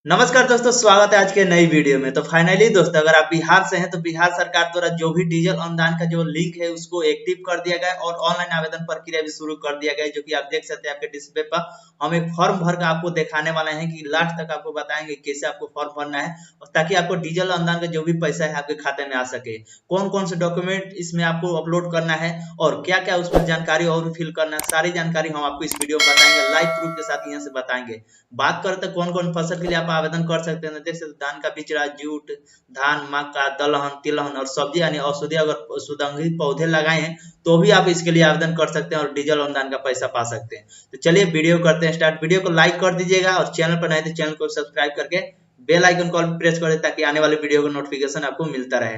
नमस्कार दोस्तों, स्वागत है आज के नई वीडियो में। तो फाइनली दोस्तों, अगर आप बिहार से हैं तो बिहार सरकार द्वारा जो भी डीजल अनुदान का जो लिंक है उसको एक्टिव कर दिया गया है और ऑनलाइन आवेदन प्रक्रिया भी शुरू कर दिया गया है, जो कि आप देख सकते हैं आपके डिस्प्ले पर। हम एक फॉर्म भर कर आपको दिखाने वाले हैं कि लास्ट तक आपको बताएंगे कैसे आपको फॉर्म भरना है, और ताकि आपको डीजल अनुदान का जो भी पैसा है आपके खाते में आ सके। कौन कौन से डॉक्यूमेंट इसमें आपको अपलोड करना है और क्या क्या उसमें जानकारी और फिल करना है, सारी जानकारी हम आपको इस वीडियो में बताएंगे, लाइव प्रूफ के साथ यहाँ से बताएंगे। बात करते हैं कौन कौन फसल के लिए आप आवेदन कर सकते हैं। देख सकते धान का बिचड़ा, जूट, धान, मक्का, दलहन, तिलहन और सब्जी यानी औषधि अगर सुगंधित पौधे लगाए हैं तो भी आप इसके लिए आवेदन कर सकते हैं और डीजल अनुदान का पैसा पा सकते हैं। तो चलिए वीडियो करते हैं स्टार्ट। वीडियो को लाइक कर दीजिएगा और चैनल पर नए तो चैनल को सब्सक्राइब करके बेल आइकन को प्रेस कर दे ताकि आने वाले वीडियो का नोटिफिकेशन आपको मिलता रहे।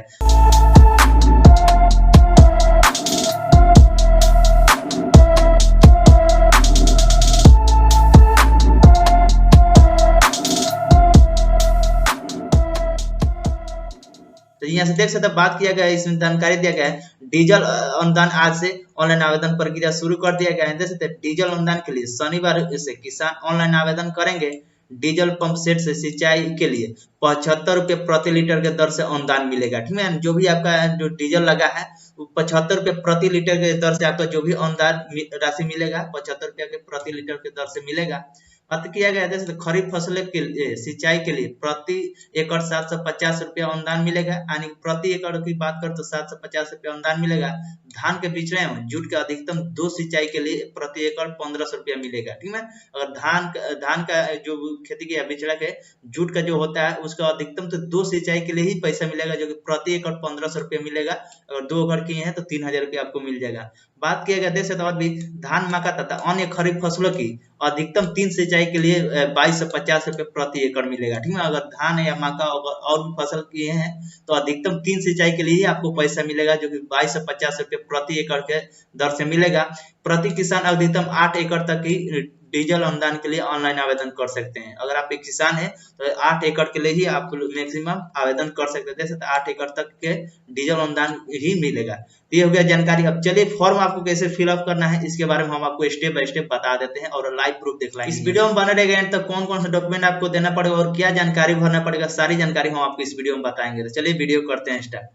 तो यहाँ से देख सकते हैं बात किया गया है, इसमें जानकारी दिया गया है डीजल अनुदान आज से ऑनलाइन आवेदन प्रक्रिया शुरू कर दिया गया है। देख सकते हैं डीजल अनुदान के लिए शनिवार से किसान ऑनलाइन आवेदन करेंगे। डीजल पंप सेट से सिंचाई के लिए 75 रुपये प्रति लीटर के दर से अनुदान मिलेगा। ठीक है, जो भी आपका जो डीजल लगा है वो 75 रुपये प्रति लीटर के दर से आपका जो भी अनुदान राशि मिलेगा 75 रुपये के प्रति लीटर के दर से मिलेगा। बात किया गया है तो खरीफ फसलों के लिए सिंचाई के लिए प्रति एकड़ 750 रुपया अनुदान मिलेगा, यानी प्रति एकड़ की बात करें तो 750 रुपया अनुदान मिलेगा। धान के बिचड़े एवं जूट के अधिकतम 2 सिंचाई के लिए प्रति एकड़ 1500 रुपया मिलेगा। ठीक है, अगर धान का जो खेती किया बिचड़ा के जूट का जो होता है उसका अधिकतम तो 2 सिंचाई के लिए ही पैसा मिलेगा, जो कि प्रति एकड़ 1500 रुपया मिलेगा। अगर 2 एकड़ किए हैं तो 3000 रुपया आपको मिल जाएगा। बात किया गया देश से भी धान, मक्का तथा अन्य खरीफ फसलों की अधिकतम 3 सिंचाई के लिए 2250 रुपये प्रति एकड़ मिलेगा। ठीक है, अगर धान या मक्का और भी फसल किए हैं तो अधिकतम 3 सिंचाई के लिए ही आपको पैसा मिलेगा, जो कि 2250 रुपये प्रति एकड़ के दर से मिलेगा। प्रति किसान अधिकतम 8 एकड़ तक की डीजल अनुदान के लिए ऑनलाइन आवेदन कर सकते हैं। अगर आप एक किसान हैं तो 8 एकड़ के लिए ही आप मैक्सिमम आवेदन कर सकते हैं। जैसे 8 एकड़ तक के डीजल अनुदान ही मिलेगा। तो ये हो गया जानकारी। अब चलिए फॉर्म आपको कैसे फिलअप करना है इसके बारे में हम आपको स्टेप बाय स्टेप बता देते हैं और लाइव प्रूफ दिखलाएंगे। इस वीडियो में बने रहेगा एंड तक कौन कौन सा डॉक्यूमेंट आपको देना पड़ेगा और क्या जानकारी भरना पड़ेगा, सारी जानकारी हम आपको इस वीडियो में बताएंगे। तो चलिए वीडियो करते हैं स्टार्ट।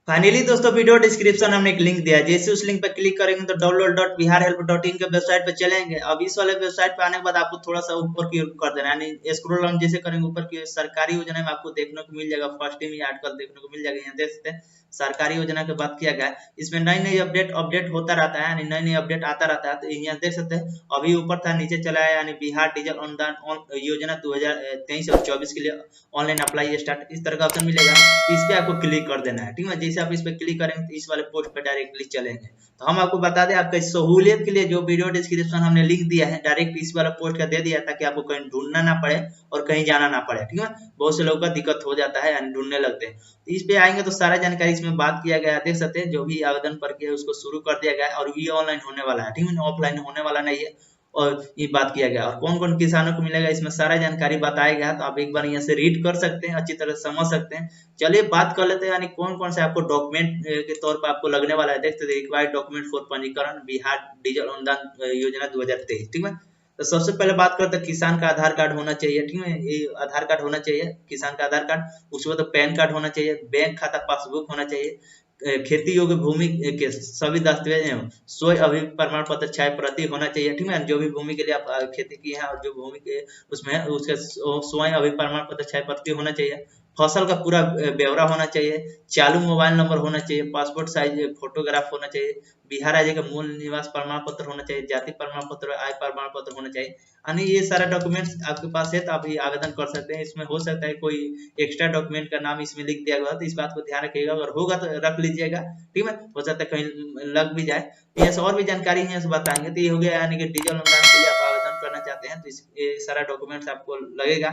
फाइनली दोस्तों, वीडियो डिस्क्रिप्शन हमने एक लिंक दिया है, जैसे उस लिंक पर क्लिक करेंगे तो download.biharhelp.in के वेबसाइट पर चलेंगे। अब इस वाले वेबसाइट पर आने के बाद आपको थोड़ा सा ऊपर की ओर कर देना है, यानी स्क्रॉल डाउन जैसे करेंगे ऊपर की सरकारी योजना में आपको देखने को मिल जाएगा। फर्स्ट में आर्टिकल देखने को मिल जाएगा। यहाँ देख सकते हैं सरकारी योजना की बात किया गया है। इसमें नई नई अपडेट होता रहता है, यानी नई नई अपडेट आता रहता है। तो यहाँ देख सकते हैं अभी ऊपर था नीचे चला है, यानी बिहार डीजल अनुदान योजना 2023 और 24 के लिए ऑनलाइन अप्लाई स्टार्ट, इस तरह का ऑप्शन मिलेगा। इस पे आपको क्लिक कर देना है। ठीक है, जैसे आप इस पे क्लिक करेंगे तो इस वाले पोस्ट पे डायरेक्टली चलेंगे। तो हम आपको बता दें आपका सहूलियत के लिए जो वीडियो डिस्क्रिप्शन हमने लिंक दिया है डायरेक्ट इस वाला पोस्ट का दे दिया, ताकि आपको कहीं ढूंढना ना पड़े और कहीं जाना ना पड़े। ठीक है, बहुत से लोगों का दिक्कत हो जाता है, यानी ढूंढने लगते हैं। तो इस पे आएंगे तो सारा जानकारी इसमें बात किया गया है। देख सकते हैं जो भी आवेदन प्रक्रिया है उसको शुरू कर दिया गया है और ये ऑनलाइन होने वाला है। ठीक है, ऑफलाइन होने वाला नहीं है। और ये बात किया गया और कौन कौन किसानों को मिलेगा इसमें सारा जानकारी बताया गया। तो आप एक बार यहाँ से रीड कर सकते हैं, अच्छी तरह समझ सकते हैं। चलिए बात कर लेते हैं, यानी कौन कौन से आपको डॉक्यूमेंट के तौर पर आपको लगने वाला है। देखते हैं रिक्वायर्ड डॉक्यूमेंट फॉर पंजीकरण बिहार डीजल अनुदान योजना 2023। ठीक है, तो सबसे पहले बात करते हैं किसान का आधार कार्ड होना चाहिए। ठीक है, ये आधार कार्ड होना चाहिए, किसान का आधार कार्ड। उसके बाद पैन कार्ड होना चाहिए, बैंक खाता पासबुक होना चाहिए, खेती योग्य भूमि के सभी दस्तावेज एवं स्वयं अभी प्रमाण पत्र 6 प्रति होना चाहिए। ठीक है, जो भी भूमि के लिए आप खेती की है और जो भूमि के उसमें उसके स्वयं अभी प्रमाण पत्र 6 प्रति होना चाहिए। फसल का पूरा ब्यौरा होना चाहिए, चालू मोबाइल नंबर होना चाहिए, पासपोर्ट साइज फोटोग्राफ होना चाहिए, बिहार राज्य का मूल निवास प्रमाण पत्र होना चाहिए, जाति प्रमाण पत्र, आय प्रमाण पत्र होना चाहिए। यानी ये सारा डॉक्यूमेंट्स आपके पास है तो आप ये आवेदन कर सकते हैं। इसमें हो सकता है कोई एक्स्ट्रा डॉक्यूमेंट का नाम इसमें लिख दिया गया, तो इस बात को ध्यान रखिएगा, अगर होगा तो रख लीजिएगा। ठीक है, हो सकता है कहीं लग भी जाए। यहाँ से और भी जानकारी यहाँ से बताएंगे। तो ये हो गया, यानी कि डीजल अनुदान के लिए आप आवेदन करना चाहते हैं तो ये सारा डॉक्यूमेंट्स आपको लगेगा।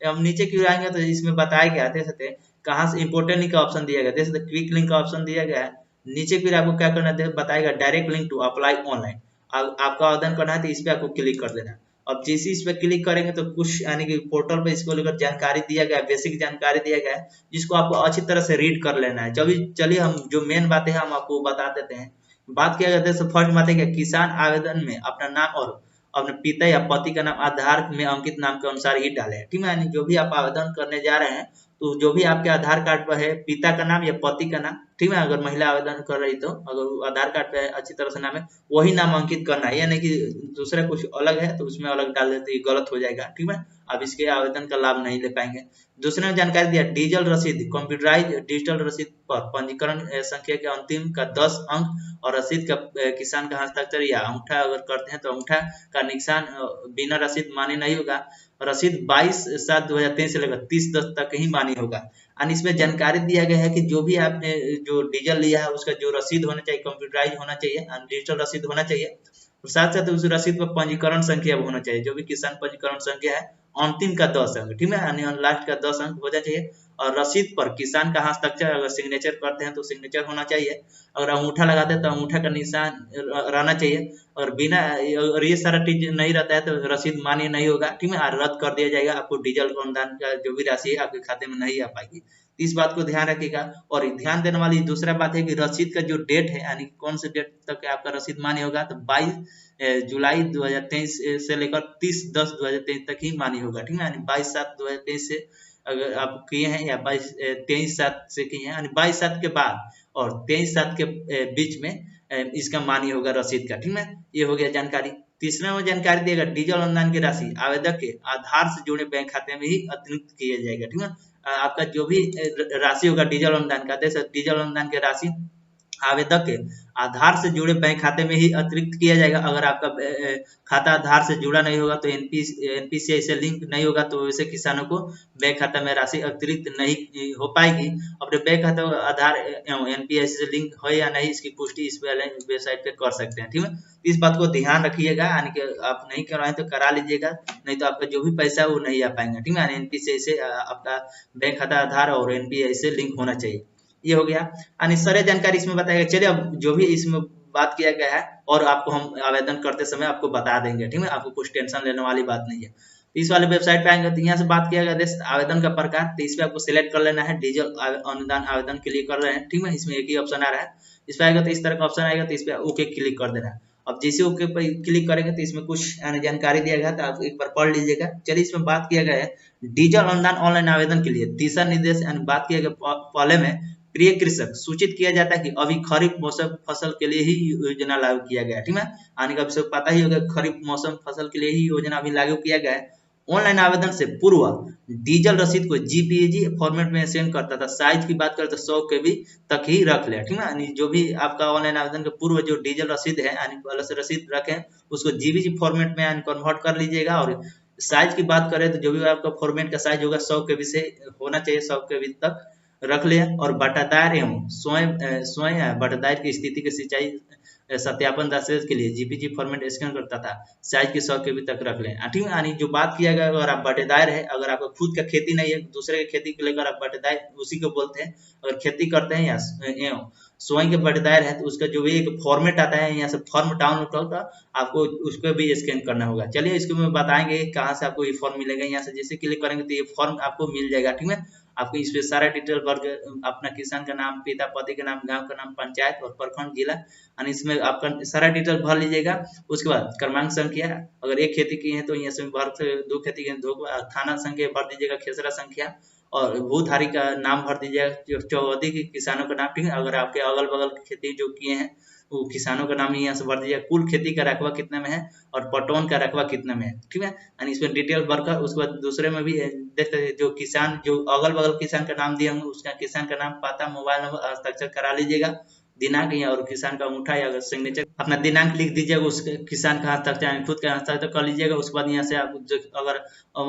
अब नीचे क्यों आएंगे तो इसमें बताया गया, देख सकते हैं कहाँ से इंपोर्टेंट लिंक का ऑप्शन दिया गया, देख सकते क्विक लिंक का ऑप्शन दिया गया है। नीचे फिर आपको क्या करना है बताएगा, direct link to apply online. आपका आवेदन करना है तो इस पे आपको क्लिक कर देना है। अब जैसे इस पे क्लिक करेंगे तो कुछ यानी कि पोर्टल पे इसको लेकर जानकारी दिया गया है, बेसिक जानकारी दिया गया है, जिसको आपको अच्छी तरह से रीड कर लेना है। चलिए हम जो मेन बातें हैं हम आपको बता देते हैं। बात किया जाता है फर्स्ट बात है कि किसान आवेदन में अपना नाम और अपने पिता या पति का नाम आधार में अंकित नाम के अनुसार ही डालें, ठीक है। यानी जो भी आप आवेदन करने जा रहे हैं तो जो भी आपके आधार कार्ड पर है पिता का नाम या पति का नाम, ठीक है, अगर महिला आवेदन कर रही तो अगर आधार कार्ड पे अच्छी तरह से नाम है वही नाम अंकित करना है, यानी कि दूसरा कुछ अलग है तो उसमें अलग डाल देते ये गलत हो जाएगा, ठीक है। आप इसके आवेदन का लाभ नहीं ले पाएंगे। दूसरे में जानकारी दिया डिजिटल रसीद, कंप्यूटराइज डिजिटल रसीद पर पंजीकरण संख्या के अंतिम का 10 अंक और रसीद का किसान का हस्ताक्षर या अंगूठा अगर करते हैं तो अंगूठा का निशान बिना रसीद मान्य नहीं होगा। रसीद 22/7/2023 से लेकर 30/10 तक ही मान्य होगा। और इसमें जानकारी दिया गया है कि जो भी आपने जो डीजल लिया है उसका जो रसीद होना चाहिए कंप्यूटराइज होना चाहिए, डिजिटल रसीद होना चाहिए, और साथ साथ उस रसीद पर पंजीकरण संख्या होना चाहिए, जो भी किसान पंजीकरण संख्या है अंतिम का 10 अंक, ठीक है, यानी लास्ट का 10 अंक होना चाहिए। और रसीद पर किसान का हस्ताक्षर अगर सिग्नेचर करते हैं तो सिग्नेचर होना चाहिए, अगर अंगूठा लगाते हैं तो अंगूठा का निशान रहना चाहिए, और बिना और ये सारा चीज नहीं रहता है तो रसीद मान्य नहीं होगा, ठीक है, रद्द कर दिया जाएगा। आपको डीजल अनुदान का जो भी राशि है आपके खाते में नहीं आ पाएगी, इस बात को ध्यान रखिएगा। और ध्यान देने वाली दूसरा बात है कि रसीद का जो डेट है यानी कौन से डेट तक आपका रसीद मान्य होगा, तो 22 जुलाई 2023 से लेकर 30/10/2023 तक ही मान्य होगा, ठीक है, यानी 22/7/2023 से अगर आप किए हैं या 23/7 से किए हैं, यानी 22/7 के बाद और 23/7 के बीच में इसका मान्य होगा रसीद का, ठीक है। ये हो गया जानकारी। तीसरा में जानकारी देगा डीजल अनुदान की राशि आवेदक के आधार से जुड़े बैंक खाते में ही अतिरिक्त किया जाएगा, ठीक है। आपका जो भी राशि होगा डीजल अनुदान का, डीजल अनुदान की राशि आवेदक के आधार से जुड़े बैंक खाते में ही अतिरिक्त किया जाएगा। अगर आपका खाता आधार से जुड़ा नहीं होगा तो एनपीसीआई से लिंक नहीं होगा तो वैसे किसानों को बैंक खाता में राशि अतिरिक्त नहीं हो पाएगी। अपने बैंक खाता आधार एनपीसीआई से लिंक हो या नहीं इसकी पुष्टि इस वेबसाइट पे कर सकते हैं, ठीक है। इस बात को ध्यान रखिएगा, यानी कि आप नहीं करवाएं तो करा लीजिएगा, नहीं तो आपका जो भी पैसा है वो नहीं आ पाएंगे, ठीक है। एनपीसीआई से आपका बैंक खाता आधार और एनपीसीआई से लिंक होना चाहिए। ये हो गया, यानी सारी जानकारी इसमें बताएगा। चलिए अब जो भी इसमें बात किया गया है और आपको हम आवेदन करते समय आपको बता देंगे, ठीक है, आपको कुछ टेंशन लेने वाली बात नहीं है। इस वाले वेबसाइट पे आएंगे तो यहाँ से बात किया गया आवेदन का प्रकार, तो इस पे आपको सिलेक्ट कर लेना है डीजल अनुदान आवेदन के लिए कर रहे हैं, ठीक है। इसमें एक ही ऑप्शन आ रहा है, इस पे आएगा तो इस तरह का ऑप्शन आएगा, तो इस पे ओके क्लिक कर देना है। अब जैसे ओके पर क्लिक करेंगे तो इसमें कुछ जानकारी दिया गया, तो आप एक बार पढ़ लीजिएगा। चलिए इसमें बात किया गया है डीजल अनुदान ऑनलाइन आवेदन के लिए दिशा निर्देश, बात किया गया पहले में प्रिय कृषक सूचित किया जाता है कि अभी खरीफ मौसम फसल के लिए ही योजना लागू किया गया है, ठीक है। आने का आपको पता ही होगा खरीफ मौसम फसल के लिए ही योजना अभी लागू किया गया है। ऑनलाइन आवेदन से पूर्व डीजल रसीद को जीपीएजी फॉर्मेट में सेंड करता था। साइज की बात करें तो 100 KB तक ही रख ले, ठीक है। जो भी आपका ऑनलाइन आवेदन के पूर्व जो डीजल रसीद है यानी पहले से रसीद रखें उसको जीपीजी फॉर्मेट में कन्वर्ट कर लीजिएगा। और साइज की बात करें तो जो भी आपका फॉर्मेट का साइज होगा 100 KB से होना चाहिए, 100 KB तक रख ले। और बटादार एवं स्वयं बटादार की स्थिति की सिंचाई सत्यापन दस्तावेज के लिए जीपीजी फॉर्मेट स्कैन करता था, साइज की 100 KB तक रख लें, ठीक है। यानी जो बात किया गया अगर आप बटेदार है, अगर आपका खुद का खेती नहीं है दूसरे की खेती को लेकर आप बटेदार उसी को बोलते हैं, अगर खेती करते हैं या स्वयं के बटेदार है तो उसका जो भी एक फॉर्मेट आता है यहाँ से फॉर्म डाउनलोड होगा, आपको उसको भी स्कैन करना होगा। चलिए इसको में बताएंगे कहाँ से आपको ये फॉर्म मिलेगा। यहाँ से जैसे क्लिक करेंगे तो ये फॉर्म आपको मिल जाएगा, ठीक है। आपको इस पे सारा डिटेल भर के अपना किसान का नाम, पिता पति का नाम, गांव का नाम, पंचायत और प्रखंड जिला, और इसमें आपका सारा डिटेल भर लीजिएगा। उसके बाद क्रमांक संख्या, अगर एक खेती की है तो यहाँ से भर, 2 खेती की दो, थाना संख्या भर दीजिएगा, खेसरा संख्या, और भूधारी का नाम भर दीजिएगा, चौहदी के किसानों का नाम, ठीक है। अगर आपके अगल बगल खेती जो किए हैं वो किसानों का नाम यहाँ से भर दीजिएगा, कुल खेती का रकबा कितना में है और पटौन का रकबा कितना में है, ठीक है। यानी इसमें डिटेल भरकर उसके बाद दूसरे में भी देखते हैं जो किसान जो अगल बगल किसान का नाम दिए होंगे उसका किसान का नाम, पता, मोबाइल नंबर, हस्ताक्षर करा लीजिएगा, दिनांक या और किसान का अंगूठा या सिग्नेचर अपना दिनांक लिख दीजिएगा, उस किसान का हस्ताक्षर खुद का हस्ताक्षर कर लीजिएगा। उसके बाद यहाँ से आप अगर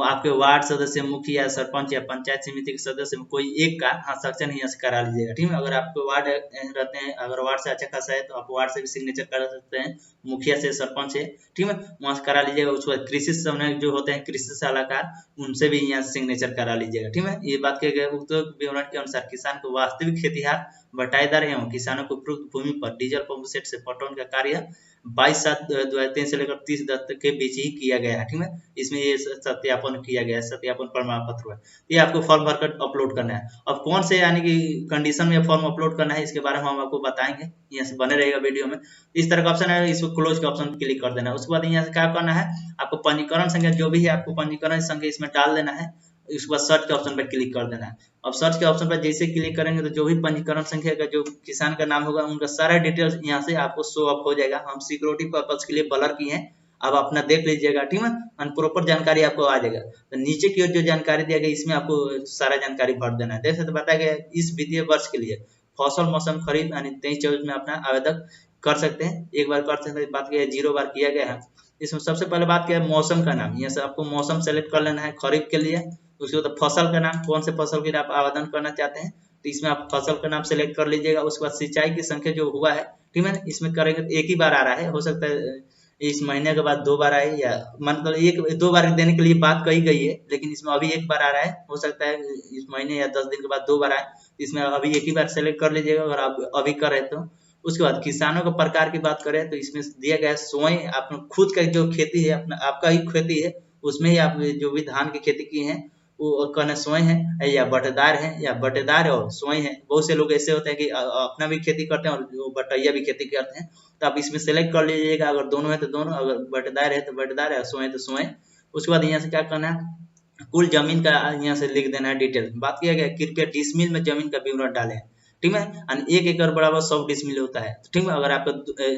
आपके वार्ड सदस्य, मुखिया, सरपंच या पंचायत समिति के सदस्य में कोई एक का हस्ताक्षर यहाँ से करा लीजिएगा, ठीक है। अगर आपके वार्ड रहते हैं, अगर वार्ड से अच्छा खासा है तो आप वार्ड से भी सिग्नेचर करा सकते हैं, मुखिया से, सरपंच से, ठीक है, वहां से करा लीजिएगा। उसके बाद कृषि समन्वय जो होते हैं, कृषि सलाहकार, उनसे भी यहाँ से सिग्नेचर करा लीजिएगा, ठीक है। ये बात कही गई उक्त विवरण के अनुसार किसान को वास्तविक खेतिहार बटाईदार एवं किसानों को उपयुक्त भूमि पर डीजल पंप सेट से पटवन का कार्य 22/7/2023 से लेकर 30/10 तक के बीच ही किया गया है। ठीक है, इसमें ये सत्यापन किया गया है, सत्यापन प्रमाण पत्र है। ये आपको फॉर्म भरकर अपलोड करना है। अब कौन से यानी कि कंडीशन में फॉर्म अपलोड करना है इसके बारे में हम आपको बताएंगे, यहाँ से बने रहेगा वीडियो में। इस तरह का ऑप्शन है, इसको क्लोज का ऑप्शन क्लिक कर देना है। उसके बाद यहाँ से क्या करना है, आपको पंजीकरण संख्या जो भी है आपको पंजीकरण संख्या इसमें डाल देना है। उसके बाद सर्च के ऑप्शन पर क्लिक कर देना है। अब सर्च के ऑप्शन पर जैसे क्लिक करेंगे तो जो भी पंजीकरण संख्या का जो किसान का नाम होगा उनका सारा डिटेल्स यहाँ से आपको शो अप हो जाएगा। हम सिक्योरिटी पर्पज के लिए ब्लर किए हैं, अब अपना देख लीजिएगा। ठीक है, प्रॉपर जानकारी आपको आ जाएगा। तो नीचे की ओर जो जानकारी दिया गया इसमें आपको सारा जानकारी भर देना है। देख सकते बताया गया इस वित्तीय वर्ष के लिए फसल मौसम खरीफ यानी 23-24 में अपना आवेदन कर सकते हैं। एक बार कर सकते हैं, बात किया 0 बार किया गया है। इसमें सबसे पहले बात किया है मौसम का नाम, यहाँ से आपको मौसम सेलेक्ट कर लेना है खरीफ के लिए। उसके बाद फसल का नाम, कौन से फसल के लिए आप आवेदन करना चाहते हैं तो इसमें आप फसल का नाम सेलेक्ट कर लीजिएगा। उसके बाद सिंचाई की संख्या जो हुआ है, ठीक है, इसमें करेंगे तो एक ही बार आ रहा है, हो सकता है इस महीने के बाद 2 बार आए, या मतलब 1-2 बार देने के लिए बात कही गई है, लेकिन इसमें अभी 1 बार आ रहा है। हो सकता है इस महीने या 10 दिन के बाद 2 बार आए, इसमें अभी एक ही बार सेलेक्ट कर लीजिएगा अगर आप अभी कर रहे तो। उसके बाद किसानों के प्रकार की बात करें तो इसमें दिया गया है स्वयं अपना खुद का जो खेती है, अपना आपका ही खेती है, उसमें ही आप जो भी धान की खेती की है वो कहना स्वयं है या बटेदार है, या बटेदार और स्वयं है। बहुत से लोग ऐसे होते हैं कि अपना भी खेती करते हैं और वो बटैया भी खेती करते हैं, तो आप इसमें सेलेक्ट कर लीजिएगा। अगर दोनों है तो दोनों, अगर बटेदार है तो बटेदार है, स्वयं तो स्वयं। उसके बाद यहाँ से क्या करना है, कुल जमीन का यहाँ से लिख देना है डिटेल। बात किया गया कृपया डिसमिल में जमीन का विवरण डालें। ठीक है, 1 एकड़ बराबर 100 डिसमिल होता है। ठीक है, अगर आपका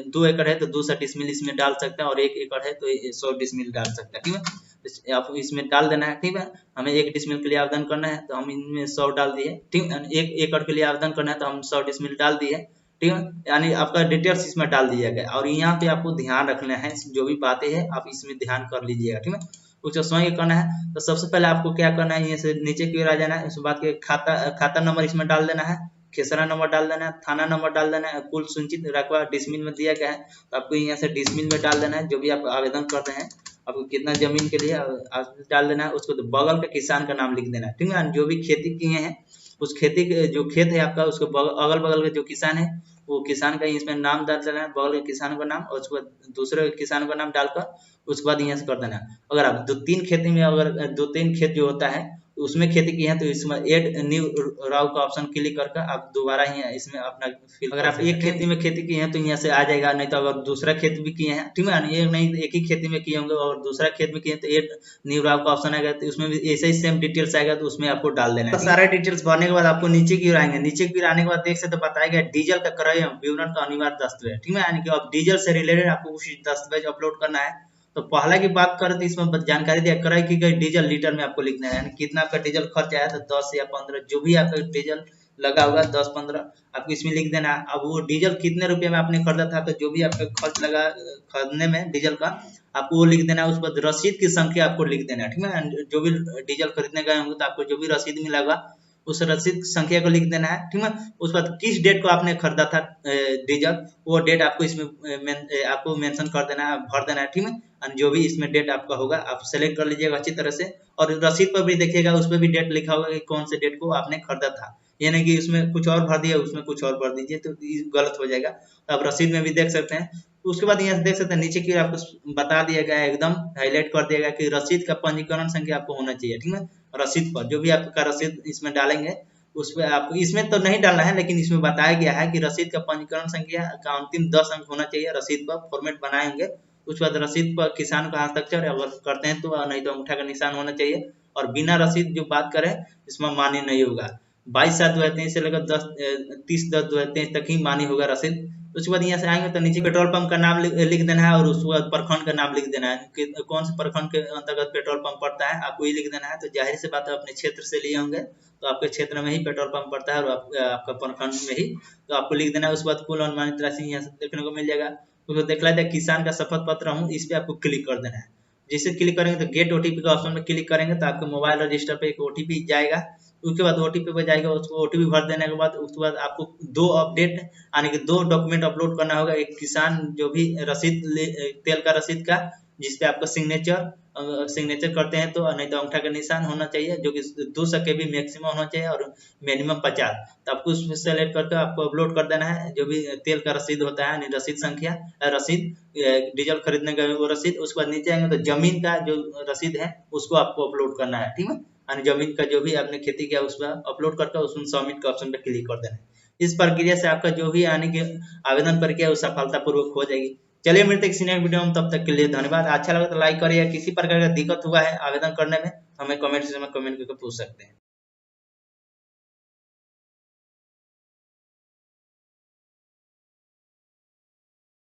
2 एकड़ है तो 200 डिसमिल इसमें डाल सकते हैं, और 1 एकड़ है तो 100 डिसमिल डाल सकते हैं। ठीक है, आप इसमें डाल देना है। ठीक है, हमें 1 डिसमिल के लिए आवेदन करना है तो हम इनमें 100 डाल दिए। ठीक है, 1 एकड़ के लिए आवेदन करना है तो हम 100 डिसमिल डाल दिए। ठीक है, यानी आपका डिटेल्स इसमें डाल दिया गया, और यहाँ पे आपको ध्यान रखना है जो भी बातें हैं आप इसमें ध्यान कर लीजिएगा। ठीक है, कुछ स्वयं करना है तो सबसे पहले आपको क्या करना है, यहाँ से नीचे की ओर आ जाना है। उसके बाद के खाता नंबर इसमें डाल देना है, खेसरा नंबर डाल देना है, थाना नंबर डाल देना है, कुल संचित रकबा डिसमिल में दिया गया है तो आपको यहाँ से डिसमिल में डाल देना है। जो भी आप आवेदन कर रहे हैं आपको कितना जमीन के लिए डाल देना है। उसको तो बगल का किसान का नाम लिख देना है। ठीक है, जो भी खेती किए हैं उस खेती के जो खेत है आपका, उसको अगल बगल के जो किसान है वो किसान का इसमें नाम डाल देना है, बगल के किसान का नाम, और उसके बाद दूसरे किसान का नाम डालकर उसके बाद यहाँ से कर देना है। अगर आप 2-3 खेती में, अगर 2-3 खेत जो होता है उसमें खेती की है तो इसमें एड न्यू राव का ऑप्शन क्लिक करके आप दोबारा ही इसमें अपना फिल। अगर आप एक खेती में खेती की है तो यहाँ से आ जाएगा, नहीं तो अगर दूसरा खेत भी किए हैं, ठीक है, ये नहीं एक ही खेती में किए होंगे और दूसरा खेत में किए तो एड न्यू राव का ऑप्शन आएगा, तो उसमें भी ऐसे ही सेम डिटेल्स आएगा तो उसमें आपको डाल देना है। तो सारा डिटेल्स भरने के बाद आपको नीचे की ओर आएंगे। नीचे की ओर आने के बाद देख सकते बताया गया डीजल का क्रय विवरण का अनिवार्य दस्तावेज। ठीक है, यानी कि अब डीजल से रिलेटेड आपको कुछ दस्तावेज अपलोड करना है। तो पहला की बात करें तो इसमें जानकारी दिया क्रय की गई डीजल लीटर में आपको लिखना है, यानी कितना आपका डीजल खर्च आया तो 10 या 15 जो भी आपका डीजल लगा होगा 10-15 आपको इसमें लिख देना है। अब वो डीजल कितने रुपए में आपने खरीदा था तो जो भी आपका खर्च लगा खरीदने में डीजल का आपको वो लिख देना है। उस पर रसीद की संख्या आपको लिख देना है। ठीक है, जो भी डीजल खरीदने गए होंगे तो आपको जो भी रसीद मिला होगा उस रसीद संख्या को लिख देना है। ठीक है, उस बाद किस डेट को आपने खरीदा था डीजल, वो डेट आपको इसमें आपको मेंशन कर देना है, भर देना है। ठीक है, जो भी इसमें डेट आपका होगा आप सेलेक्ट कर लीजिएगा अच्छी तरह से, और रसीद पर भी देखिएगा उस पर भी डेट लिखा होगा कि कौन से डेट को आपने खरीदा था, ये नहीं कि उसमें कुछ और भर दिया उसमें कुछ और भर दीजिए तो गलत हो जाएगा। तो आप रसीद में भी देख सकते हैं। उसके बाद यहाँ से देख सकते हैं नीचे की आपको बता दिया गया है, एकदम हाईलाइट कर दिया गया कि रसीद का पंजीकरण संख्या आपको होना चाहिए। ठीक है, रसीद पर जो भी आपका रसीद इसमें डालेंगे उस पर आपको इसमें तो नहीं डालना है, लेकिन इसमें बताया गया है कि रसीद का पंजीकरण संख्या का अंतिम 10 अंक होना चाहिए। रसीद पर फॉर्मेट बनाएंगे, उसके बाद रसीद पर किसान का हस्ताक्षर अगर करते हैं तो, नहीं तो अंगूठा का निशान होना चाहिए। और बिना रसीद जो बात करें इसमें मान्य नहीं होगा। 22/7/2023 से लेकर 30/10/2023 तक ही मान्य होगा रसीद। उसके बाद यहाँ से आएंगे तो नीचे पेट्रोल पंप का नाम लिख देना है, और उसके बाद प्रखंड का नाम लिख देना है कि कौन से प्रखंड के अंतर्गत पेट्रोल पंप पड़ता है आपको ये लिख देना है। तो जाहिर सी बात है अपने क्षेत्र से लिए होंगे तो आपके क्षेत्र में ही पेट्रोल पंप पड़ता है और आपका प्रखंड में ही, तो आपको लिख देना है। उसके बाद कुल अनुमानित राशि यहाँ से देखने को मिल जाएगा। उसको देख लेते हैं किसान का शपथ पत्र हूँ, इस पे आपको क्लिक कर देना है। जिसे क्लिक करेंगे तो गेट ओटीपी का ऑप्शन में क्लिक करेंगे तो आपके मोबाइल रजिस्टर पे एक ओटीपी जाएगा। उसके बाद ओटीपी पे जाएगा, उसको ओटीपी भर देने के बाद उसके बाद आपको 2 अपडेट यानी कि 2 डॉक्यूमेंट अपलोड करना होगा। एक किसान जो भी रसीद तेल का रसीद का जिसपे आपका सिग्नेचर सिग्नेचर करते हैं तो, नहीं तो अंगूठा का निशान होना चाहिए जो कि 200 KB मैक्सिमम होना चाहिए और मिनिमम 50। तो आपको उसमें सेलेक्ट करके आपको अपलोड कर देना है जो भी तेल का रसीद होता है, रसीद संख्या, रसीद डीजल खरीदने का वो रसीद। उसके बाद नीचे आएंगे तो जमीन का जो रसीद है उसको आपको अपलोड करना है, ठीक है। यानी जमीन का जो भी आपने खेती किया उसमें अपलोड करके उसमें सबमिट के ऑप्शन पे क्लिक कर देना है। इस प्रक्रिया से आपका जो भी यानी कि आवेदन प्रक्रिया वो सफलतापूर्वक हो जाएगी। चलिए मिलते हैं किसी नए वीडियो में, तब तक के लिए धन्यवाद। अच्छा लगा तो लाइक करिए, किसी प्रकार का दिक्कत हुआ है आवेदन करने में हमें कमेंट सेक्शन में कमेंट करके पूछ सकते हैं।